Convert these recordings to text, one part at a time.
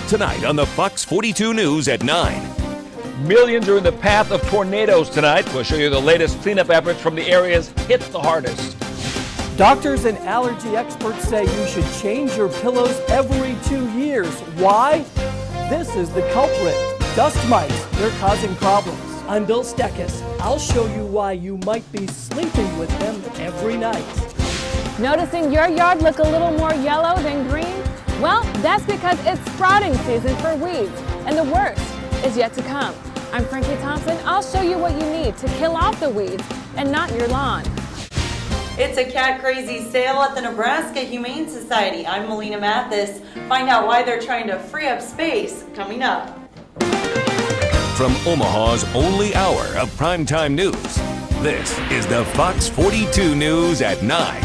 Tonight on the Fox 42 News at 9. Millions are in the path of tornadoes tonight. We'll show you the latest cleanup efforts from the areas hit the hardest. Doctors and allergy experts say you should change your pillows every 2 years. Why? This is the culprit. Dust mites. They're causing problems. I'm Bill Steckis. I'll show you why you might be sleeping with them every night. Noticing your yard look a little more yellow than green? Well, that's because it's sprouting season for weeds, and the worst is yet to come. I'm Frankie Thompson. I'll show you what you need to kill off the weeds and not your lawn. It's a cat crazy sale at the Nebraska Humane Society. I'm Melina Mathis. Find out why they're trying to free up space coming up. From Omaha's only hour of primetime news, this is the Fox 42 News at 9.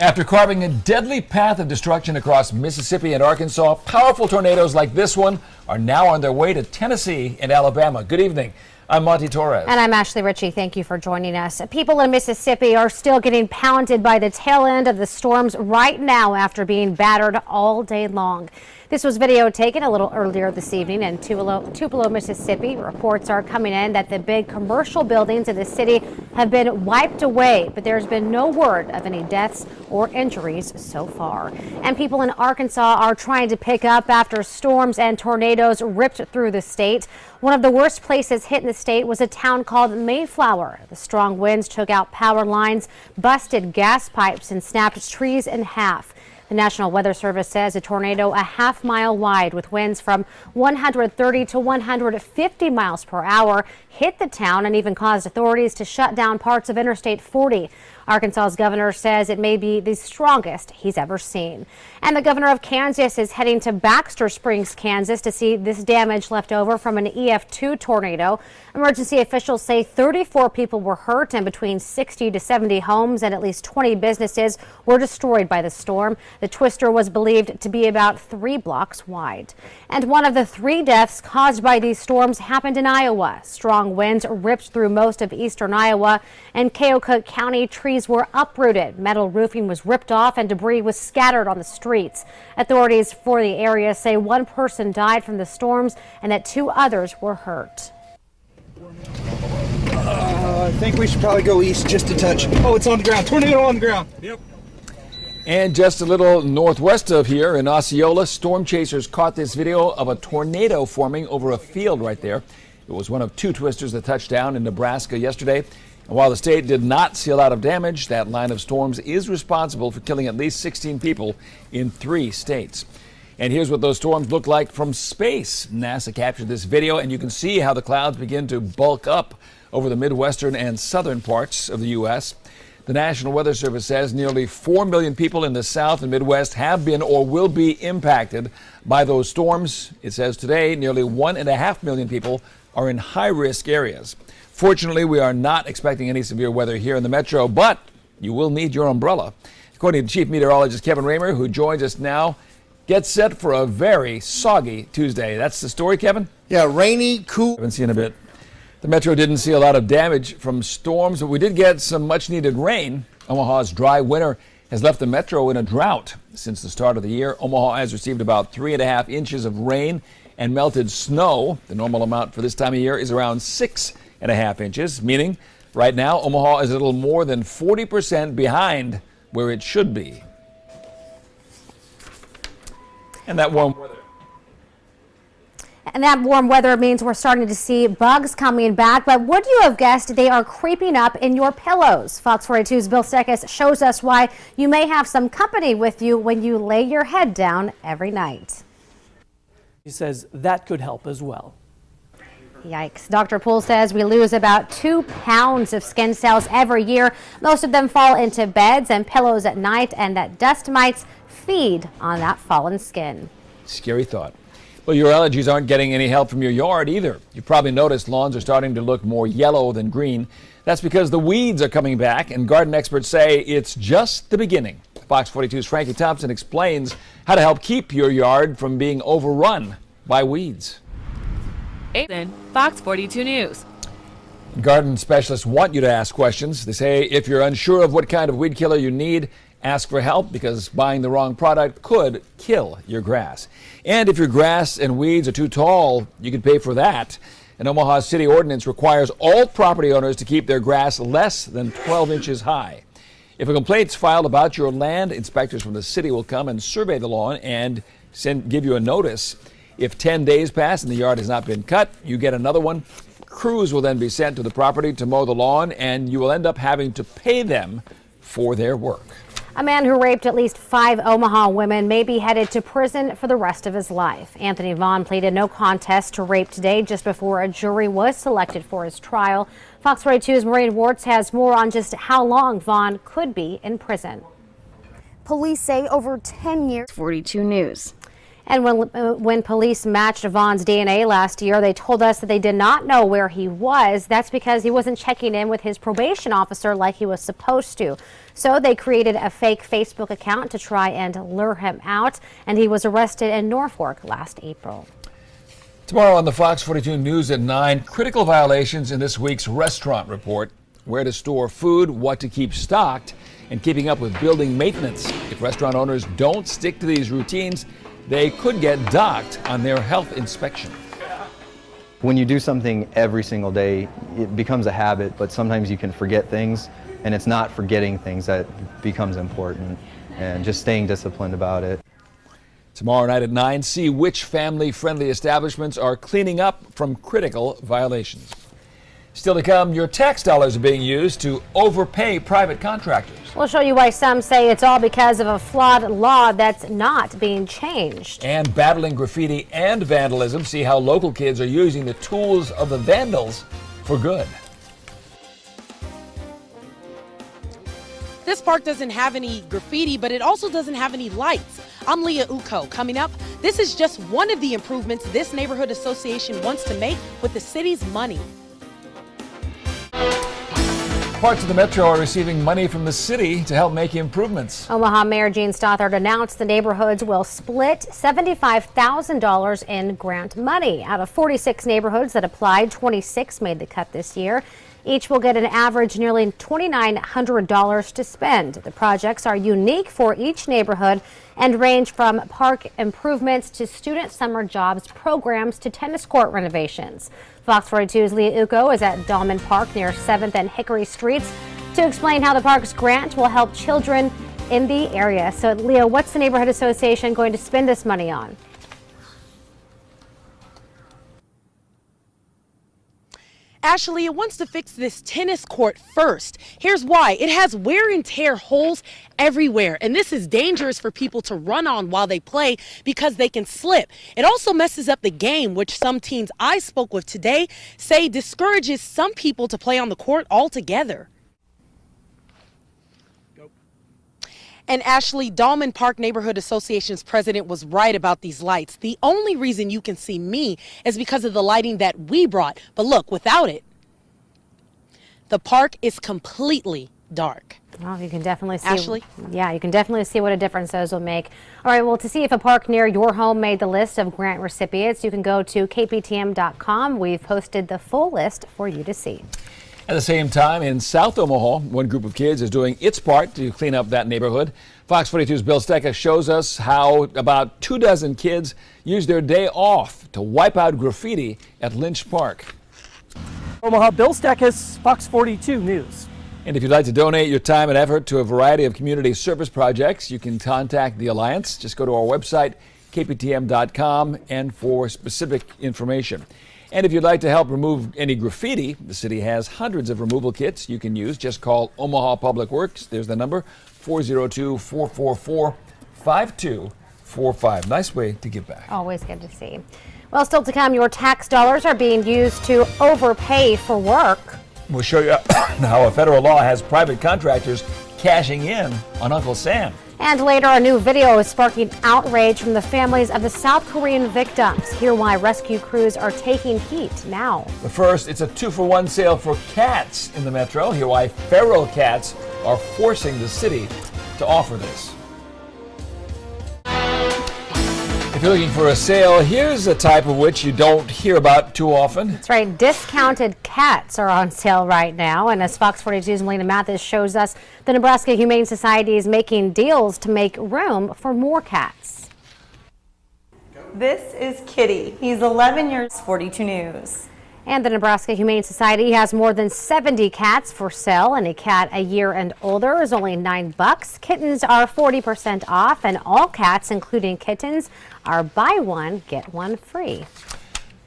After carving a deadly path of destruction across Mississippi and Arkansas, powerful tornadoes like this one are now on their way to Tennessee and Alabama. Good evening. I'm Monty Torres. And I'm Ashley Ritchie. Thank you for joining us. People in Mississippi are still getting pounded by the tail end of the storms right now after being battered all day long. This was video taken a little earlier this evening in Tupelo, Mississippi. Reports are coming in that the big commercial buildings in the city have been wiped away, but there's been no word of any deaths or injuries so far. And people in Arkansas are trying to pick up after storms and tornadoes ripped through the state. One of the worst places hit in the state was a town called Mayflower. The strong winds took out power lines, busted gas pipes, and snapped trees in half. The National Weather Service says a tornado a half-mile wide with winds from 130 to 150 miles per hour hit the town and even caused authorities to shut down parts of Interstate 40. Arkansas's governor says it may be the strongest he's ever seen. And the governor of Kansas is heading to Baxter Springs, Kansas to see this damage left over from an EF2 tornado. Emergency officials say 34 people were hurt and between 60 to 70 homes and at least 20 businesses were destroyed by the storm. The twister was believed to be about 3 blocks wide. And one of the 3 deaths caused by these storms happened in Iowa. Strong winds ripped through most of eastern Iowa. In Keokuk County, trees were uprooted. Metal roofing was ripped off and debris was scattered on the streets. Authorities for the area say 1 person died from the storms and that 2 others were hurt. I think we should probably go east just a touch. Oh, it's on the ground. Tornado on the ground. Yep. And just a little northwest of here in Osceola, storm chasers caught this video of a tornado forming over a field right there. It was one of 2 twisters that touched down in Nebraska yesterday. And while the state did not see a lot of damage, that line of storms is responsible for killing at least 16 people in 3 states. And here's what those storms look like from space. NASA captured this video, and you can see how the clouds begin to bulk up over the midwestern and southern parts of the U.S. The National Weather Service says nearly 4 million people in the South and Midwest have been or will be impacted by those storms. It says today nearly 1.5 million people are in high-risk areas. Fortunately, we are not expecting any severe weather here in the metro, but you will need your umbrella. According to Chief Meteorologist Kevin Raymer, who joins us now, get set for a very soggy Tuesday. That's the story, Kevin? Yeah, rainy, cool. Haven't seen a bit. The metro didn't see a lot of damage from storms, but we did get some much-needed rain. Omaha's dry winter has left the metro in a drought. Since the start of the year, Omaha has received about 3.5 inches of rain and melted snow. The normal amount for this time of year is around 6.5 inches, meaning right now Omaha is a little more than 40% behind where it should be. And that warm weather. And that warm weather means we're starting to see bugs coming back, but would you have guessed they are creeping up in your pillows? Fox 42's Bill Steckis shows us why you may have some company with you when you lay your head down every night. He says that could help as well. Yikes. Dr. Poole says we lose about 2 pounds of skin cells every year. Most of them fall into beds and pillows at night, and that dust mites feed on that fallen skin. Scary thought. Well, your allergies aren't getting any help from your yard either. You've probably noticed lawns are starting to look more yellow than green. That's because the weeds are coming back, and garden experts say it's just the beginning. Fox 42's Frankie Thompson explains how to help keep your yard from being overrun by weeds. Fox 42 News. Garden specialists want you to ask questions. They say if you're unsure of what kind of weed killer you need, Ask for help because buying the wrong product could kill your grass. And if your grass and weeds are too tall, you can pay for that. An Omaha city ordinance requires all property owners to keep their grass less than 12 inches high. If a complaint's filed about your land, inspectors from the city will come and survey the lawn and give you a notice. If 10 days pass and the yard has not been cut, you get another one. Crews will then be sent to the property to mow the lawn, and you will end up having to pay them for their work. A man who raped at least 5 Omaha women may be headed to prison for the rest of his life. Anthony Vaughn pleaded no contest to rape today just before a jury was selected for his trial. Fox 42's Maureen Wartz has more on just how long Vaughn could be in prison. Police say over 10 years. 42 News. And when police matched Vaughn's DNA last year, they told us that they did not know where he was. That's because he wasn't checking in with his probation officer like he was supposed to. So they created a fake Facebook account to try and lure him out, and he was arrested in Norfolk last April. Tomorrow on the Fox 42 News at 9, critical violations in this week's restaurant report: where to store food, what to keep stocked, and keeping up with building maintenance. If restaurant owners don't stick to these routines, they could get docked on their health inspection. When you do something every single day, it becomes a habit, but sometimes you can forget things, and it's not forgetting things that becomes important, and just staying disciplined about it. Tomorrow night at 9, see which family-friendly establishments are cleaning up from critical violations. Still to come, your tax dollars are being used to overpay private contractors. We'll show you why some say it's all because of a flawed law that's not being changed. And battling graffiti and vandalism, see how local kids are using the tools of the vandals for good. This park doesn't have any graffiti, but it also doesn't have any lights. I'm Leah Uko. Coming up, this is just one of the improvements this neighborhood association wants to make with the city's money. Parts of the metro are receiving money from the city to help make improvements. Omaha Mayor Gene Stothard announced the neighborhoods will split $75,000 in grant money. Out of 46 neighborhoods that applied, 26 made the cut this year. Each will get an average nearly $2,900 to spend. The projects are unique for each neighborhood and range from park improvements to student summer jobs programs to tennis court renovations. Fox 42's Leah Uko is at Dahlman Park near 7th and Hickory Streets to explain how the park's grant will help children in the area. So, Leah, what's the neighborhood association going to spend this money on? Ashley, it wants to fix this tennis court first. Here's why. It has wear and tear holes everywhere, and this is dangerous for people to run on while they play because they can slip. It also messes up the game, which some teens I spoke with today say discourages some people to play on the court altogether. And Ashley, Dahlman Park Neighborhood Association's president was right about these lights. The only reason you can see me is because of the lighting that we brought. But look, without it, the park is completely dark. Well, you can definitely see. Ashley? Yeah, you can definitely see what a difference those will make. All right, well, to see if a park near your home made the list of grant recipients, you can go to kptm.com. We've posted the full list for you to see. At the same time, in South Omaha, one group of kids is doing its part to clean up that neighborhood. Fox 42's Bill Stecca shows us how about 24 kids use their day off to wipe out graffiti at Lynch Park. Omaha, Bill Stecca, Fox 42 News. And if you'd like to donate your time and effort to a variety of community service projects, you can contact the Alliance. Just go to our website, kptm.com, and for specific information. And if you'd like to help remove any graffiti, the city has hundreds of removal kits you can use. Just call Omaha Public Works. There's the number, 402-444-5245. Nice way to give back. Always good to see. Well, still to come, your tax dollars are being used to overpay for work. We'll show you how a federal law has private contractors cashing in on Uncle Sam. And later, a new video is sparking outrage from the families of the South Korean victims. Hear why rescue crews are taking heat now. But first, it's a 2-for-1 sale for cats in the metro. Hear why feral cats are forcing the city to offer this. If you're looking for a sale, here's a type of which you don't hear about too often. That's right. Discounted cats are on sale right now. And as Fox 42's Melina Mathis shows us, the Nebraska Humane Society is making deals to make room for more cats. This is Kitty. He's 11 years, 42 News. And the Nebraska Humane Society has more than 70 cats for sale. And a cat a year and older is only $9. Kittens are 40% off, and all cats, including kittens, are buy one, get one free.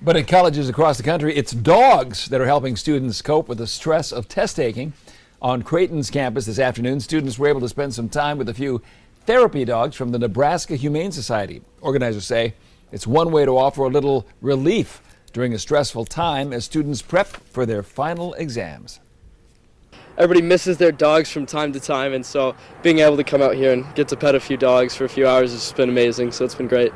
But at colleges across the country, it's dogs that are helping students cope with the stress of test taking. On Creighton's campus this afternoon, students were able to spend some time with a few therapy dogs from the Nebraska Humane Society. Organizers say it's one way to offer a little relief during a stressful time as students prep for their final exams. Everybody misses their dogs from time to time, and so being able to come out here and get to pet a few dogs for a few hours has just been amazing, so it's been great.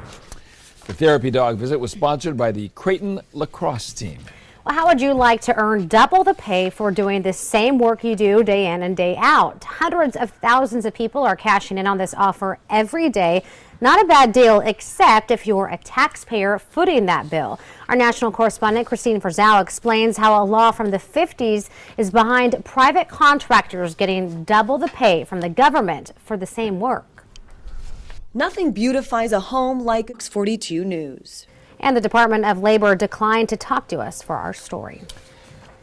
The therapy dog visit was sponsored by the Creighton lacrosse team. Well, how would you like to earn double the pay for doing the same work you do day in and day out? Hundreds of thousands of people are cashing in on this offer every day. Not a bad deal, except if you're a taxpayer footing that bill. Our national correspondent Christine Frizzell explains how a law from the 50s is behind private contractors getting double the pay from the government for the same work. Nothing beautifies a home like Fox 42 News. And the Department of Labor declined to talk to us for our story.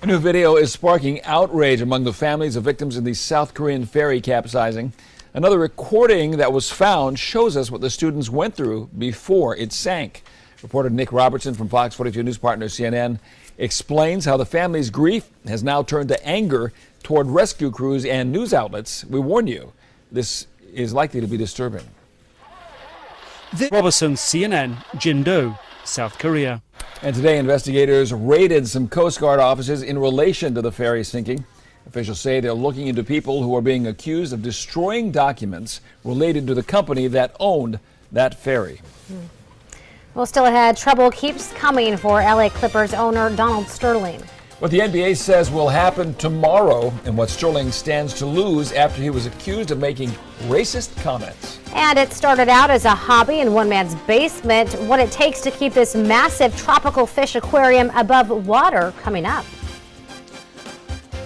A new video is sparking outrage among the families of victims in the South Korean ferry capsizing. Another recording that was found shows us what the students went through before it sank. Reporter Nick Robertson from Fox 42 News partner CNN explains how the family's grief has now turned to anger toward rescue crews and news outlets. We warn you, this is likely to be disturbing. Robertson, CNN, Jindo, South Korea. And today investigators raided some Coast Guard offices in relation to the ferry sinking. Officials say they're looking into people who are being accused of destroying documents related to the company that owned that ferry. Well, still ahead, trouble keeps coming for LA Clippers owner Donald Sterling. What the NBA says will happen tomorrow and what Sterling stands to lose after he was accused of making racist comments. And it started out as a hobby in one man's basement. What it takes to keep this massive tropical fish aquarium above water coming up.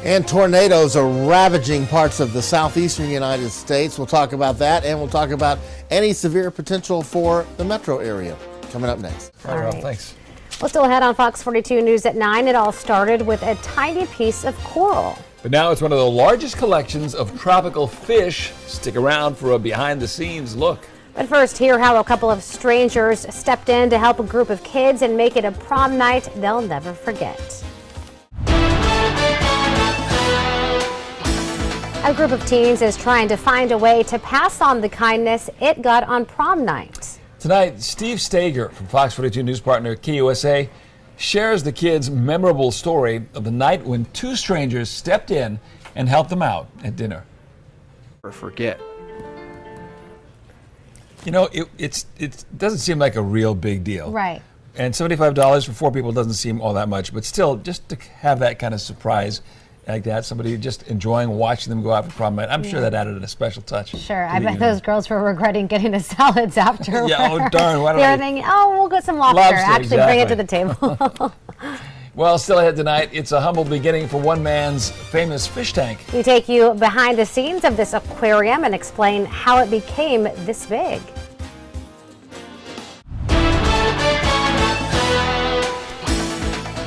And tornadoes are ravaging parts of the southeastern United States. We'll talk about that, and we'll talk about any severe potential for the metro area. Coming up next. All right, thanks. Well, still ahead on Fox 42 News at 9. It all started with a tiny piece of coral. But now it's one of the largest collections of tropical fish. Stick around for a behind-the-scenes look. But first, hear how a couple of strangers stepped in to help a group of kids and make it a prom night they'll never forget. A group of teens is trying to find a way to pass on the kindness it got on prom night. Tonight, Steve Stager from Fox 42 News partner KUSA shares the kids' memorable story of the night when two strangers stepped in and helped them out at dinner. Or forget. You know, it doesn't seem like a real big deal. Right. And $75 for 4 people doesn't seem all that much, but still, just to have that kind of surprise like that, somebody just enjoying watching them go out for prom night. I'm sure that added a special touch. Sure, I bet those girls were regretting getting the salads afterwards. Yeah, oh darn, why don't They were thinking, oh, we'll get some lobster. Actually, bring it to the table. Well, still ahead tonight, it's a humble beginning for one man's famous fish tank. We take you behind the scenes of this aquarium and explain how it became this big.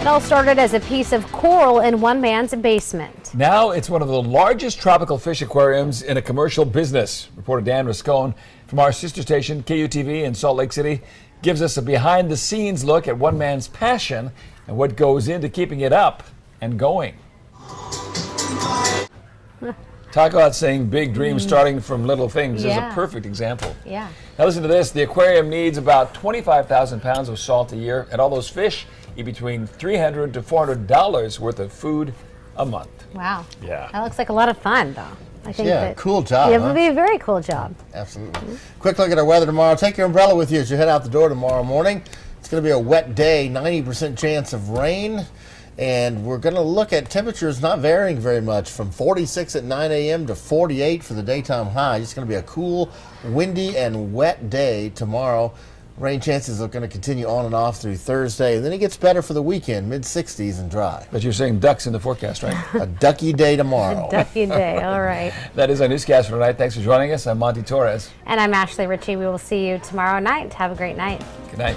It all started as a piece of coral in one man's basement. Now it's one of the largest tropical fish aquariums in a commercial business. Reporter Dan Rascone from our sister station, KUTV in Salt Lake City, gives us a behind-the-scenes look at one man's passion and what goes into keeping it up and going. Talk about saying big dreams starting from little things. This is a perfect example. Yeah. Now listen to this. The aquarium needs about 25,000 pounds of salt a year, and all those fish eat between $300 to $400 worth of food a month. Wow. Yeah. That looks like a lot of fun, though. I think Yeah, cool job. It would be a very cool job. Absolutely. Quick look at our weather tomorrow. Take your umbrella with you as you head out the door tomorrow morning. It's going to be a wet day, 90% chance of rain. And we're going to look at temperatures not varying very much, from 46 at 9 a.m. to 48 for the daytime high. It's going to be a cool, windy, and wet day tomorrow. Rain chances are going to continue on and off through Thursday, and then it gets better for the weekend, mid-60s and dry. But you're saying ducks in the forecast, right? A ducky day tomorrow. A ducky day, all right. That is our newscast for tonight. Thanks for joining us. I'm Monty Torres. And I'm Ashley Ritchie. We will see you tomorrow night. Have a great night. Good night.